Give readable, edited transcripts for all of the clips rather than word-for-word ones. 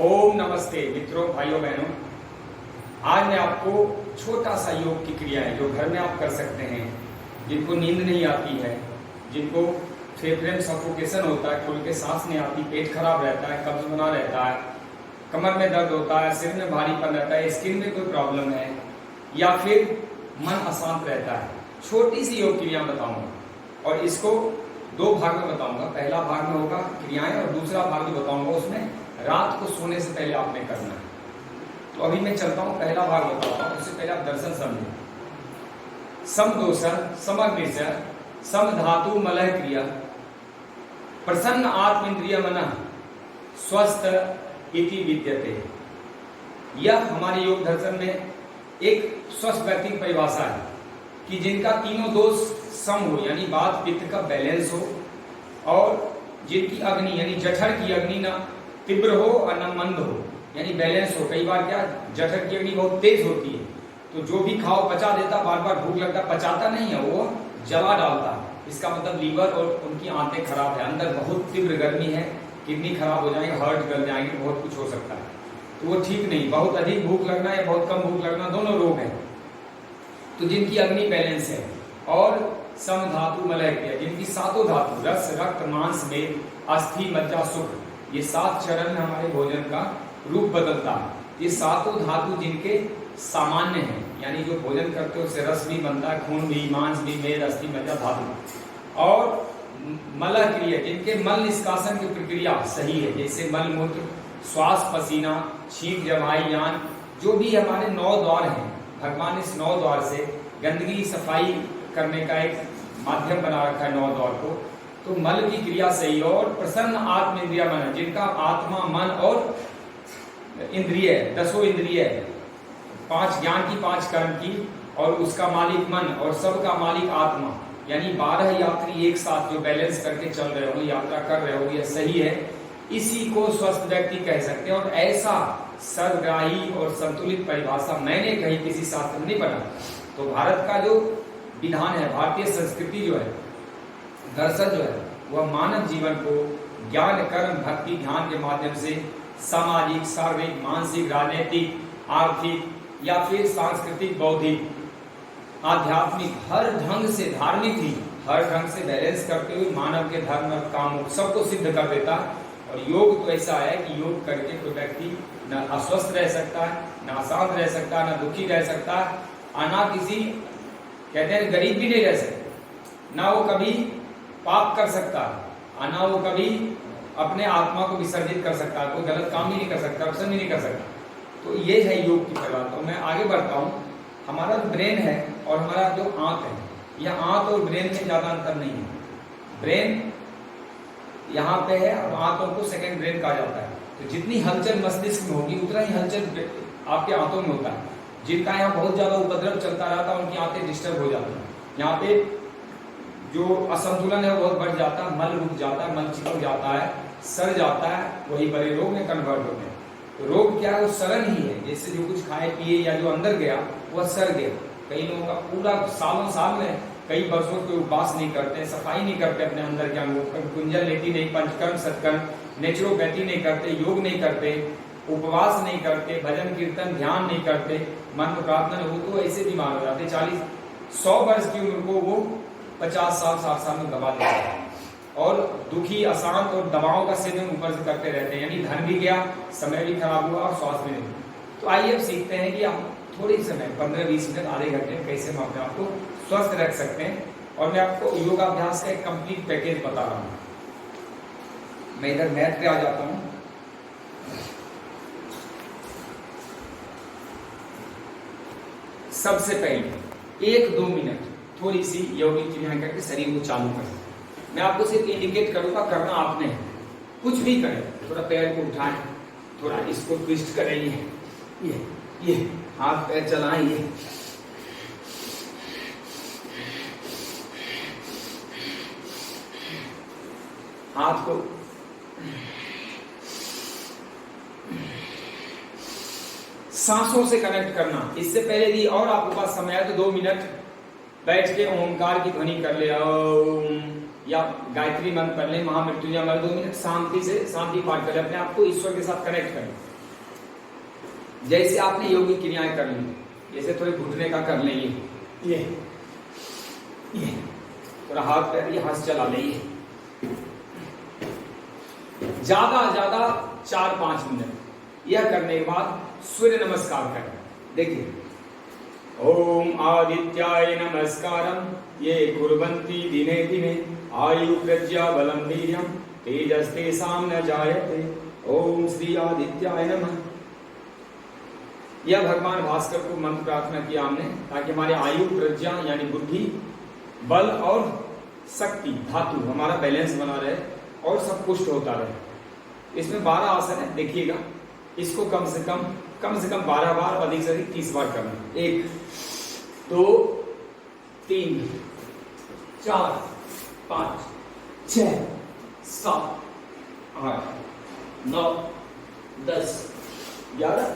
ओम नमस्ते मित्रों, भाइयों बहनों। आज मैं आपको छोटा सा योग की क्रिया है जो घर में आप कर सकते हैं। जिनको नींद नहीं आती है, जिनको फेफड़े में सफोकेशन होता है, खुल के सांस नहीं आती, पेट खराब रहता है, कब्ज बना रहता है, कमर में दर्द होता है, सिर में भारीपन रहता है, स्किन में कोई प्रॉब्लम है या फिर मन अशांत रहता है, छोटी सी योग क्रिया बताऊंगा और इसको दो भाग में बताऊंगा। पहला भाग में होगा क्रियाएं और दूसरा भाग जो बताऊंगा उसमें रात को सोने से पहले आपने करना है। तो अभी मैं चलता हूं, पहला भाग बताता हूं, उससे पहले आप दर्शन समझें। समदोषर समग्निशर सम धातु मलय क्रिया प्रसन्न आत्मेन्द्रिय मन स्वस्थ इति विद्यते। यह हमारे योग दर्शन में एक स्वस्थ व्यक्ति की परिभाषा है कि जिनका तीनों दोष सम हो, यानी वात पित्त का बैलेंस हो, और जिनकी अग्नि यानी जठर की अग्नि ना तीव्र हो और न मंद हो, यानी बैलेंस हो। कई बार क्या जठर की अग्नि बहुत तेज होती है तो जो भी खाओ पचा देता, बार बार भूख लगता, पचाता नहीं है, वो जला डालता है। इसका मतलब लीवर और उनकी आंतें खराब है, अंदर बहुत तीव्र गर्मी है, किडनी खराब हो जाएगी, हार्ट गल जाएंगे, बहुत कुछ हो सकता है। तो वो ठीक नहीं। बहुत अधिक भूख लगना या बहुत कम भूख लगना दोनों रोग है। तो जिनकी अग्नि बैलेंस है और सम धातु मलय क्रिया, जिनकी सातों धातु रस रक्त मांस में अस्थि मज्जा शुक्र, ये 7 चरण में हमारे भोजन का रूप बदलता है। ये सातों धातु जिनके सामान्य हैं, यानी जो भोजन करते हो उससे रस भी बनता है, खून भी, मांस भी, मेद अस्थि मज्जा धातु। और मलय क्रिया, जिनके मल निष्कासन की प्रक्रिया सही है, जैसे मल मूत्र, श्वास पसीना, छींक जमाई यान, जो भी हमारे 9 द्वार हैं, भगवान इस 9 द्वार से गंदगी सफाई करने का एक माध्यम बना रखा है 9 द्वार को। तो मल की क्रिया सही। और प्रसन्न आत्म इंद्रिया मन, जिनका आत्मा मन और इंद्रिय, 10 इंद्रिय, 5 ज्ञान की, 5 कर्म की, और उसका मालिक मन और सबका मालिक आत्मा, यानी 12 यात्री एक साथ जो बैलेंस करके चल रहे हो, यात्रा कर रहे हो, यह सही है। इसी को स्वस्थ व्यक्ति कह सकते हैं। और ऐसा सर्वग्राही और संतुलित परिभाषा मैंने कहीं किसी शास्त्र में नहीं पढ़ा। तो भारत का जो विधान है, भारतीय संस्कृति जो है, दर्शन जो है, वह मानव जीवन को ज्ञान कर्म भक्ति ध्यान के माध्यम से सामाजिक शारीरिक मानसिक राजनीतिक आर्थिक या फिर सांस्कृतिक बौद्धिक आध्यात्मिक हर ढंग से, धार्मिक भी हर ढंग से बैलेंस करते हुए मानव के धर्म और काम सबको सिद्ध कर देता है। और योग तो ऐसा है कि योग करके कोई व्यक्ति न अस्वस्थ रह सकता है, न अशांत रह सकता है, न दुखी रह सकता है, और ना किसी, कहते हैं गरीब भी नहीं रह सकते, ना वो कभी पाप कर सकता है, ना वो कभी अपने आत्मा को विसर्जित कर सकता है, कोई गलत काम भी नहीं कर सकता, ऑप्शन भी नहीं कर सकता। तो ये है योग की परिभाषा। तो मैं आगे बढ़ता हूँ। हमारा जो ब्रेन है और हमारा जो आंत है, यह आंत और ब्रेन में ज्यादा अंतर नहीं है। ब्रेन यहाँ पे है और आंतों को सेकंड ब्रेन कहा जाता है। तो जितनी हलचल मस्तिष्क में होगी उतना ही हलचल आपके आंतों में होता है। जिनका यहाँ बहुत ज्यादा उपद्रव चलता रहता है उनकी आंतें डिस्टर्ब हो जाती हैं। यहाँ पे जो असंतुलन है वो बहुत बढ़ जाता है, मल रुक जाता है, मल चिपक जाता है, सड़ जाता है, वही बड़े रोग में कन्वर्ट होते हैं। तो रोग क्या है, वो सड़न ही है। जैसे जो कुछ खाए पिए या जो अंदर गया वह सड़ गया। कई लोगों का पूरा सालों साल में कई वर्षों के उपवास नहीं करते, सफाई नहीं करते अपने अंदर के अंगों, कुंजल लेती नहीं, पंचकर्म सत्कर्म नेचुरोपैथी नहीं करते, योग नहीं करते, उपवास नहीं करते, भजन कीर्तन ध्यान नहीं करते, मंत्र प्रार्थना नहीं, वो तो ऐसे बीमार हो जाते। 40-100 वर्ष की उम्र को वो 50 साल 60 साल में गवा देते हैं और दुखी अशांत और दवाओं का सेवन ऊपर से करते रहते हैं। यानी धन भी गया, समय भी खराब हुआ और स्वास्थ्य भी नहीं। तो आइए अब सीखते हैं कि आप थोड़ी समय 15-20 मिनट आधे घंटे में कैसे हम अपने आप को स्वस्थ रख सकते हैं। और मैं आपको योगाभ्यास का एक कंप्लीट पैकेज बता रहा हूँ। मैं इधर मैट पे आ जाता हूँ। सबसे पहले 1-2 मिनट थोड़ी सी यौगिक क्रियाएं करके शरीर को चालू करें। मैं आपको सिर्फ इंडिकेट करूंगा, करना आपने है। कुछ भी करें, थोड़ा पैर को उठाएं, थोड़ा इसको ट्विस्ट करें, ये हाथ पैर चलाएं, ये हाथ को सांसों से कनेक्ट करना। इससे पहले यदि और आपके पास समय है तो 2 मिनट बैठ के ओंकार की ध्वनि कर ले, ओम, या गायत्री मंत्र पढ़ ले, महामृत्युंजय मंत्र 2 मिनट शांति से शांति पाठ करें, अपने आप को ईश्वर के साथ कनेक्ट करें। जैसे आपने योगी क्रियाएं कर ली, जैसे थोड़े घुटने का कर लें, ये थोड़ा हाथ पैर ये हाथ चला लें, ज्यादा 4-5 मिनट। यह करने के बाद सूर्य नमस्कार करें। देखिए, ओम आदित्याय नमस्कारम ये कुर्वन्ति दिने दिने आयु प्रज्ञा बलम वीर्यम तेजस्तेषां न जायते। ओम श्री आदित्याय नमः। यह भगवान भास्कर को मंत्र प्रार्थना किया हमने, ताकि हमारे आयु प्रज्ञा यानी बुद्धि, बल और शक्ति धातु हमारा बैलेंस बना रहे और सब पुष्ट होता रहे। इसमें 12 आसन है, देखिएगा। इसको कम से कम 12 बार, अधिक से अधिक 30 बार करना। 1 2 3 4 5 6 7 8 9 10 11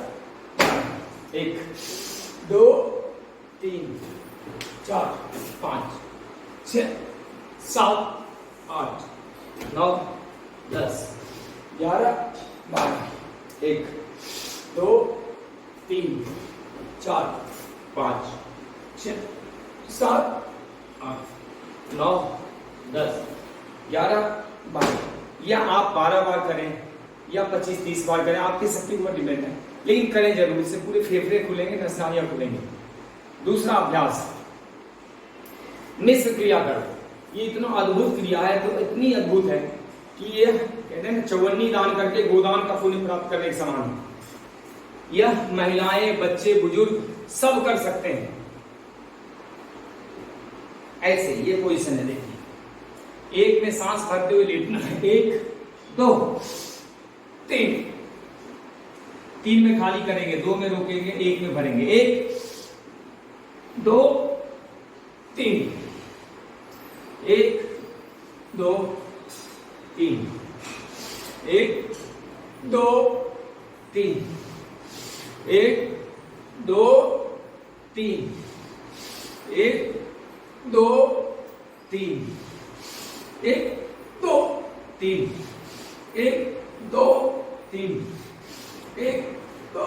1 2 3 4 5 6 7 8 9 10 11 12 1 2 3 4 5 6 7 8 9 10 11 12। या आप 12 बार करें या 25-30 बार करें, आपकी शक्ति पर डिपेंड है, लेकिन करें जरूर। इससे पूरे फेफड़े खुलेंगे, नसनालियां खुलेंगी। दूसरा अभ्यास, मिश्र क्रिया करो। ये इतना अद्भुत क्रिया है, तो इतनी अद्भुत है कि ये कहते हैं चौवन्नी दान करके गोदान का पुण्य प्राप्त करने के समान है। यह महिलाएं, बच्चे, बुजुर्ग सब कर सकते हैं। ऐसे ये पोजीशन है, देखिए। 1 में सांस भरते हुए लेटना है, 1 2 3 3 में खाली करेंगे, 2 में रोकेंगे, 1 में भरेंगे। 1 2 3 1 2 3 1 2 3 1 2 3 1 2 3 1 2 3 1 2 3 1 2।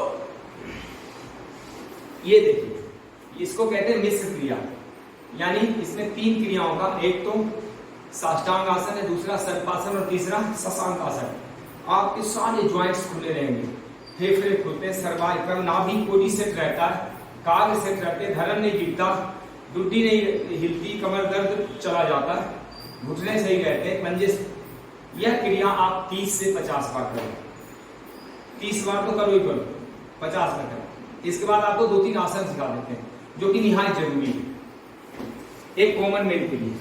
ये देखिए, इसको कहते हैं मिश्र क्रिया, यानी इसमें 3 क्रियाओं का, एक तो साष्टांग आसन है, दूसरा सर्पासन और तीसरा शशांक आसन। आपके सारे ज्वाइंट्स खुले रहेंगे, फेफड़े खुलते हैं, सर्वाइकल नाभि कोडी सेट रहता है, कार्य सेट रहते हैं, धड़न नहीं गिरता, दुड्डी नहीं हिलती, कमर दर्द चला जाता है, घुटने सही रहते हैं, पंजे। यह क्रिया आप 30 से 50 बार करें। 30 बार तो करो ही करो, 50 बार करें। इसके बाद आपको 2-3 आसन सिखा देते हैं, जो कि निहायत जरूरी है एक कॉमन मैन के लिए।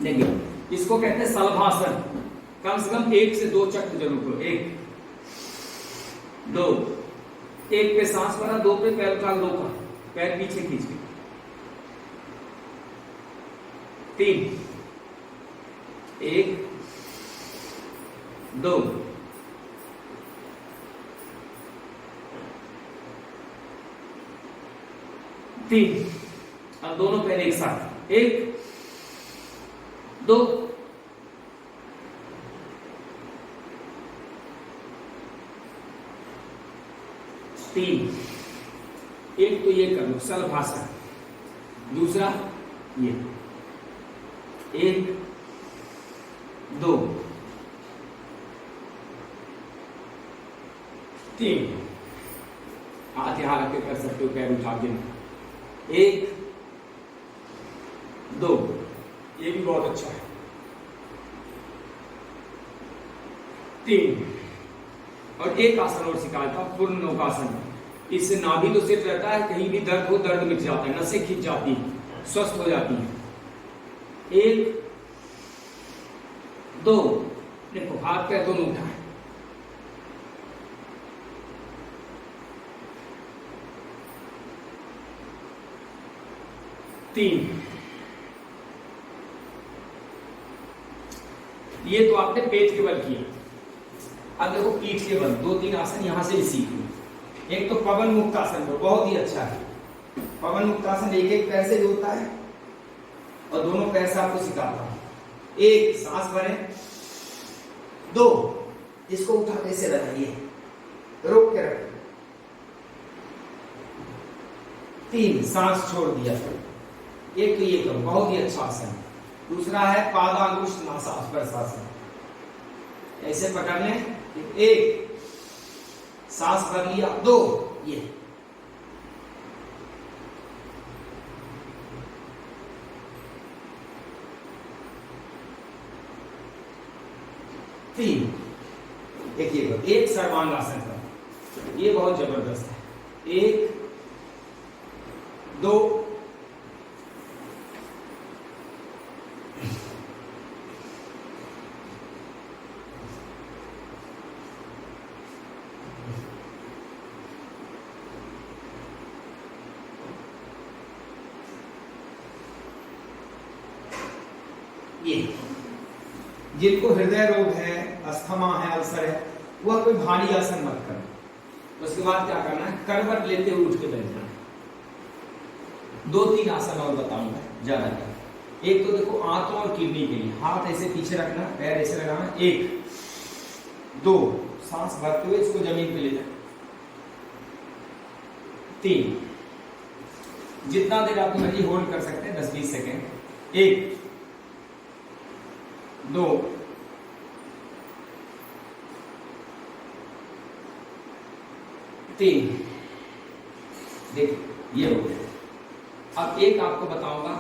देखिए, इसको कहते हैं शलभासन। कम से कम 1 से 2 चक्र जरूर करो। 1 2 1 पे सांस भरा, 2 पे पैर उठा रोका, पैर पीछे खींच के, 3 1 2 3। अब दोनों पैर एक साथ, 1 2 3। एक तो ये कर लो शलभासन, दूसरा ये 1 2 3। हाथ यहां रख के कर सकते हो, पैर उठा के। 1 2, ये भी बहुत अच्छा है। 3 और एक आसन और सिखाया था, पूर्ण नौकासन। इससे नाभि तो सेट रहता है, कहीं भी दर्द हो दर्द मिट जाता है, नसें खिंच जाती है, स्वस्थ हो जाती है। 1 2, देखो हाथ पैर दोनों उठाए। 3। ये तो आपने पेट के बल किया। अब देखो पीठ के बल, 2-3 आसन यहां से सीख लो। एक तो पवन मुक्त आसन, बहुत ही अच्छा है। पवन मुक्त आसन एक पैर से भी होता है और दोनों पैर से आपको सिखाता हूं। 1 सांस भरें, 2 इसको उठा कैसे लगाइए, रोक के रखिए। 3 सांस छोड़ दिया। एक तो ये करो, बहुत ही अच्छा आसन। दूसरा है पादांगुष्ठ नासास्पर्शासन, ऐसे पकड़ लें। 1 सांस भर लिया, 2 ये 3 एक ये करो। 1 सर्वांगासन का, ये बहुत जबरदस्त है। 1 2 ये। जिनको हृदय रोग है, अस्थमा है, अल्सर है, वह कोई भारी आसन मत करें। उसके बाद क्या करना है, करवट लेते हुए उठ के बैठना है। 2-3 आसन और बताऊंगा ज्यादा कर। एक तो देखो आंतों और किडनी के लिए, हाथ ऐसे पीछे रखना, पैर ऐसे लगाना। 1 2 सांस भरते हुए इसको जमीन पे ले जाए। 3 जितना देर आप मर्जी होल्ड कर सकते हैं, 10-20 सेकेंड। 1 2 3 देखिए ये हो गया। अब एक आपको बताऊंगा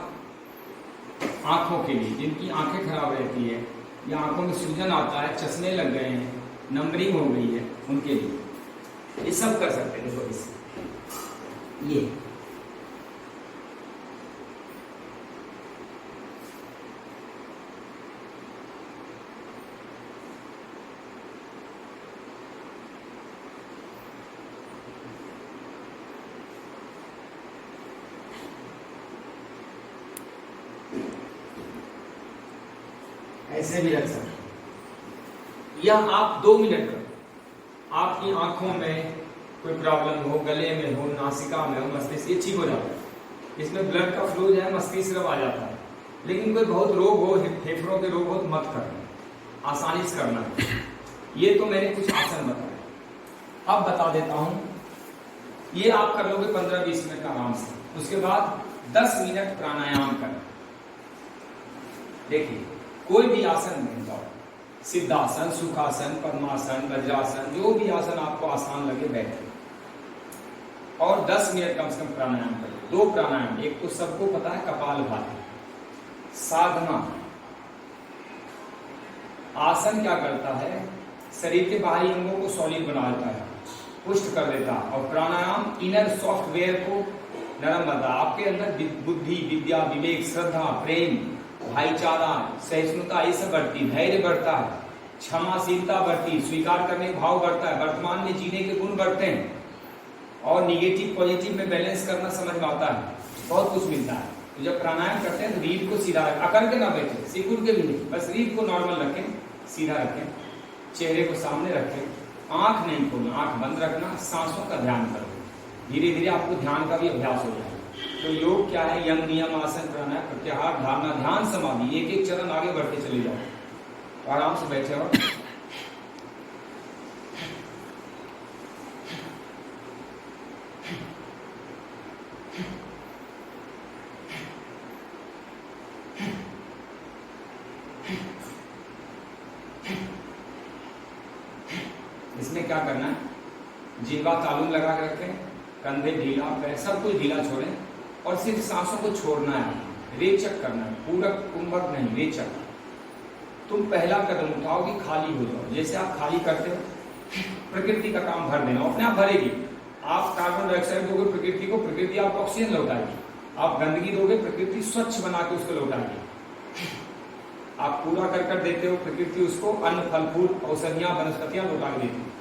आंखों के लिए, जिनकी आंखें खराब रहती है या आंखों में सूजन आता है, चश्मे लग गए हैं, नंबरिंग हो गई है, उनके लिए ये सब कर सकते हैं। देखो इससे ये ऐसे भी रख सकते। या आप 2 मिनट करो। आपकी आंखों में कोई प्रॉब्लम हो, गले में हो, नासिका में हो, मस्तिष्क, ये ठीक हो जाता है। इसमें ब्लड का फ्लो जो है मस्तिष्क तरफ आ जाता है। लेकिन कोई बहुत रोग हो, फेफड़ों के रोग हो तो मत करना, आसानी से करना है। ये तो मैंने कुछ आसन बताए। अब बता देता हूं, ये आप कर लोगे 15-20 मिनट आराम से। उसके बाद 10 मिनट प्राणायाम करना। देखिए कोई भी आसन बन जाओ, सिद्धासन, सुखासन, पद्मासन, वज्रासन, जो भी आसन आपको आसान लगे बैठे और 10 मिनट कम से कम प्राणायाम करें। 2 प्राणायाम, एक तो सबको पता है कपालभाति। साधना आसन क्या करता है, शरीर के बाहरी अंगों को सॉलिड बना देता है, पुष्ट कर देता है। और प्राणायाम इनर सॉफ्टवेयर को नरम बनाता है। आपके अंदर बुद्धि, विद्या, विवेक, श्रद्धा, प्रेम, भाईचारा, सहिष्णुता, ये सब बढ़ती, धैर्य बढ़ता है, क्षमाशीलता बढ़ती, स्वीकार करने का भाव बढ़ता है, वर्तमान में जीने के गुण बढ़ते हैं और निगेटिव पॉजिटिव में बैलेंस करना समझ में आता है। बहुत कुछ मिलता है। तो जब प्राणायाम करते हैं तो रीढ़ को सीधा रखें, अकड़ के ना बैठे, सिकुड़ के भी नहीं, बस रीढ़ को नॉर्मल रखें, सीधा रखें, चेहरे को सामने रखें, आंख नहीं खोलना, आंख बंद रखना, सांसों का ध्यान करो। धीरे धीरे आपको ध्यान का भी अभ्यास हो जाएगा। तो योग क्या है, यम, नियम, आसन, प्राणायाम, प्रत्याहार, धारणा, ध्यान, समाधि, एक एक चरण आगे बढ़ते चले जाओ। आराम से बैठे हो। इसमें क्या करना है, जिह्वा तालुन लगा के रखें, कंधे ढीला, पैर सब कुछ ढीला छोड़ें और सिर्फ सांसों को छोड़ना है, रेचक करना है, पूरक कुंभक नहीं, रेचक। तुम पहला कदम उठाओगे, खाली हो जाओ। जैसे आप खाली करते हो, प्रकृति का काम भर देना, अपने आप भरेगी। आप कार्बन डाइऑक्साइड दोगे प्रकृति को, प्रकृति आपको ऑक्सीजन लौटाएगी। आप गंदगी दोगे, प्रकृति स्वच्छ बना के उसको लौटाएगी। आप पूरा कर देते हो, प्रकृति उसको अन्न, फल फूल, औषधियां, वनस्पतियां लौटा के देती है।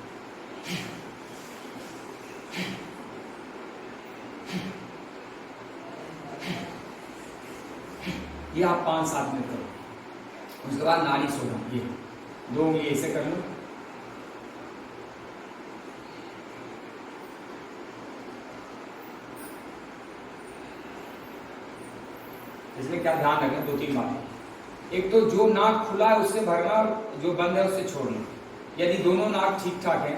ये आप 5-7 मिनट करो। उसके बाद नाड़ी सोना, ये 2 उंगली ऐसे कर लो, इसमें क्या ध्यान रखें, 2-3 बातें। एक तो जो नाक खुला है उससे भरना, जो बंद है उससे छोड़ना। यदि दोनों नाक ठीक ठाक हैं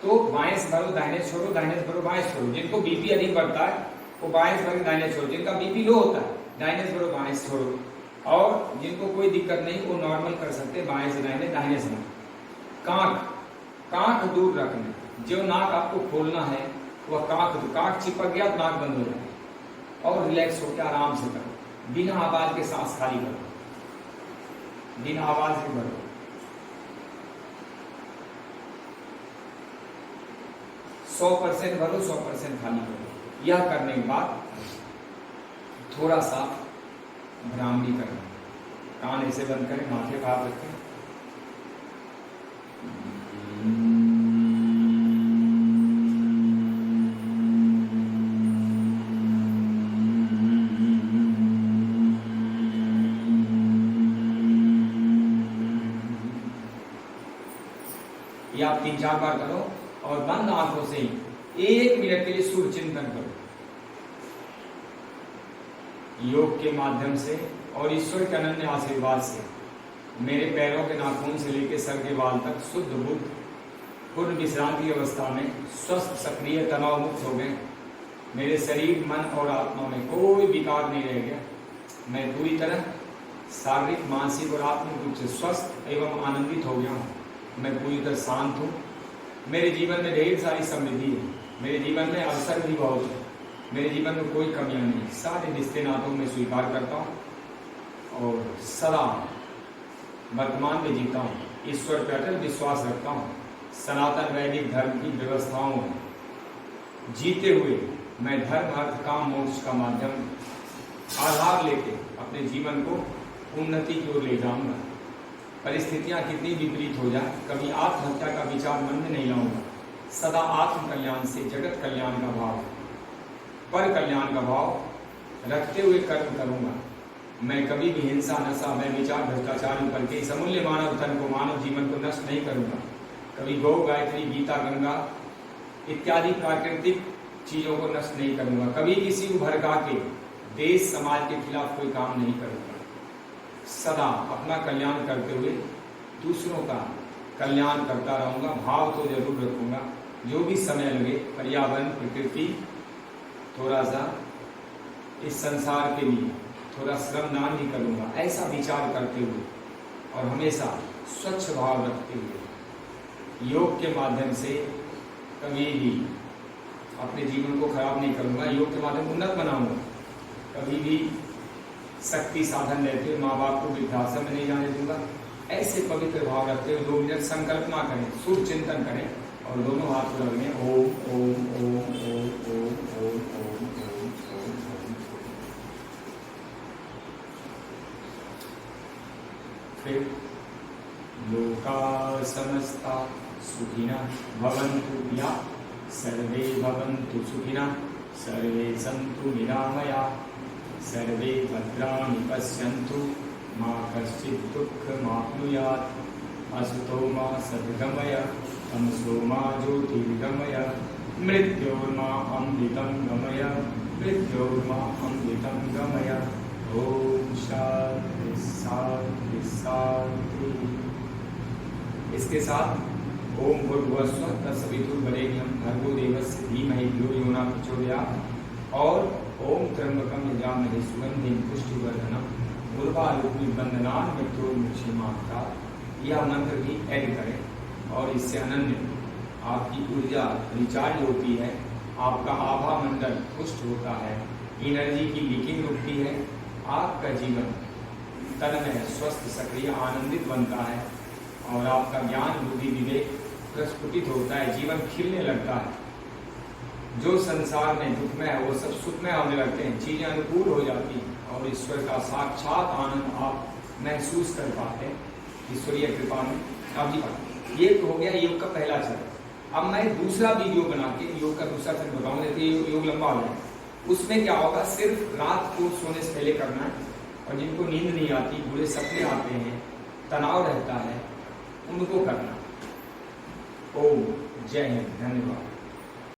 तो बाएं से भरो दाहिने छोड़ो, दाहिने से भरो बाएं छोड़ो। जिनको बीपी अधिक बढ़ता है वो बाएं से भरो दाहिने छोड़ो, जिनका बीपी लो होता है दाहिने से भरो बाएं से छोड़ो, और जिनको कोई दिक्कत नहीं वो नॉर्मल कर सकते बाएं से दाहिने, दाहिने से बाएं। कांख दूर रखना, जो नाक आपको खोलना है वह कांख चिपक गया तो नाक बंद हो जाए, और रिलैक्स होकर आराम से करो, बिना आवाज के सांस खाली करो, बिना आवाज के भरो। सौ 100% भरो, 100% खाली करो। यह करने के बाद थोड़ा सा भ्रामरी करना, कान ऐसे बंद करें, माथे पर हाथ रखें, या आप 3-4 बार करो और बंद आंखों से 1 मिनट के लिए सूर्य चिंतन करो। योग के माध्यम से और ईश्वर के अनन्य आशीर्वाद से मेरे पैरों के नाखून से लेकर सर के बाल तक शुद्ध बुद्ध पूर्ण विश्रांति अवस्था में स्वस्थ सक्रिय तनाव मुक्त हो गए। मेरे शरीर मन और आत्मा में कोई विकार नहीं रह गया। मैं पूरी तरह शारीरिक मानसिक और आत्मिक रूप से स्वस्थ एवं आनंदित हो गया हूँ। मैं पूरी तरह शांत हूँ। मेरे जीवन में ढेर सारी समृद्धि है, मेरे जीवन में अवसर भी बहुत है, मेरे जीवन में कोई कमियां नहीं। सारे रिश्ते नातों में स्वीकार करता हूँ और सदा वर्तमान में जीता हूँ। ईश्वर पर अटल विश्वास रखता हूँ। सनातन वैदिक धर्म की व्यवस्थाओं में जीते हुए मैं धर्म अर्थ काम मोक्ष का माध्यम आधार लेके अपने जीवन को उन्नति की ओर ले जाऊंगा। परिस्थितियां कितनी विपरीत हो जाए, कभी आत्महत्या का विचार मन में नहीं लाऊंगा। सदा आत्म कल्याण से जगत कल्याण का भाव, पर कल्याण का भाव रखते हुए कर्म करूंगा। मैं कभी भी हिंसा, नशा, मैं विचार, भ्रष्टाचार पर के इस अमूल्य मानव तन को, मानव जीवन को नष्ट नहीं करूंगा। कभी गौ, गायत्री, गीता, गंगा इत्यादि प्राकृतिक चीजों को नष्ट नहीं करूंगा। कभी किसी को भड़का के देश समाज के खिलाफ कोई काम नहीं करूंगा। सदा अपना कल्याण करते हुए दूसरों का कल्याण करता रहूंगा। भाव तो जरूर रखूंगा। जो भी समय लगे पर्यावरण, प्रकृति, थोड़ा सा इस संसार के लिए थोड़ा श्रमदान भी करूंगा। ऐसा विचार करते हुए और हमेशा स्वच्छ भाव रखते हुए योग के माध्यम से कभी भी अपने जीवन को खराब नहीं करूंगा। योग के माध्यम उन्नत बनाऊंगा। कभी भी शक्ति साधन लेते हुए माँ बाप को वृद्धाश्रम में नहीं जाने दूंगा। ऐसे पवित्र भाव रखते हुए 2 मिनट संकल्पना करें, सूर्य चिंतन करें और दोनों हाथ को लगने ओम ओम ओम ओम ओम ओम ओम ओम ओम। फिर लोका समस्ता सुखिनः भवन्तु, या सर्वे भवन्तु सुखिनः, सर्वे सन्तु निरामयाः, सर्वे भद्राणि पश्यन्तु, मा कश्चित् दुःखमाप्नुयात्। असतो मा सद्गमय, तमसो मा ज्योतिर्गमय, मृत्योर्मा अमृतं गमय, मृत्योर्मा अमृतं गमय। ओम शांति शांति शांति। इसके साथ ओम भूर्भुवस्सुः तत्सवितुर्वरेण्यं भर्गो देवस्य धीमहि धियो यो न प्रचोदयात् और ओम त्र्यंबकं यजामहे सुगंधिं पुष्टिवर्धनम् उर्वारुकमिव बन्धनान् मृत्योर्मुक्षीयमामृतात्। यह मंत्र भी ऐड करें और इससे अनन्य आपकी ऊर्जा रिचार्ज होती है, आपका आभा मंडल पुष्ट होता है, एनर्जी की लीकिंग रुकती है, आपका जीवन तन्मय स्वस्थ सक्रिय आनंदित बनता है और आपका ज्ञान बुद्धि विवेक प्रस्फुटित होता है, जीवन खिलने लगता है। जो संसार में दुखमय है वो सब सुखमय होने लगते हैं, चीजें अनुकूल हो जाती हैं और ईश्वर का साक्षात आनंद आप महसूस कर पाते हैं ईश्वरीय कृपा में। अब ये तो हो गया योग का पहला चरण। अब मैं दूसरा वीडियो बना के योग का दूसरा चरण बताऊंगा, योग लंबा हो जाए। उसमें क्या होगा, सिर्फ रात को सोने से पहले करना है और जिनको नींद नहीं आती, बुरे सपने आते हैं, तनाव रहता है, उनको करना। ओम जय हिंद, धन्यवाद।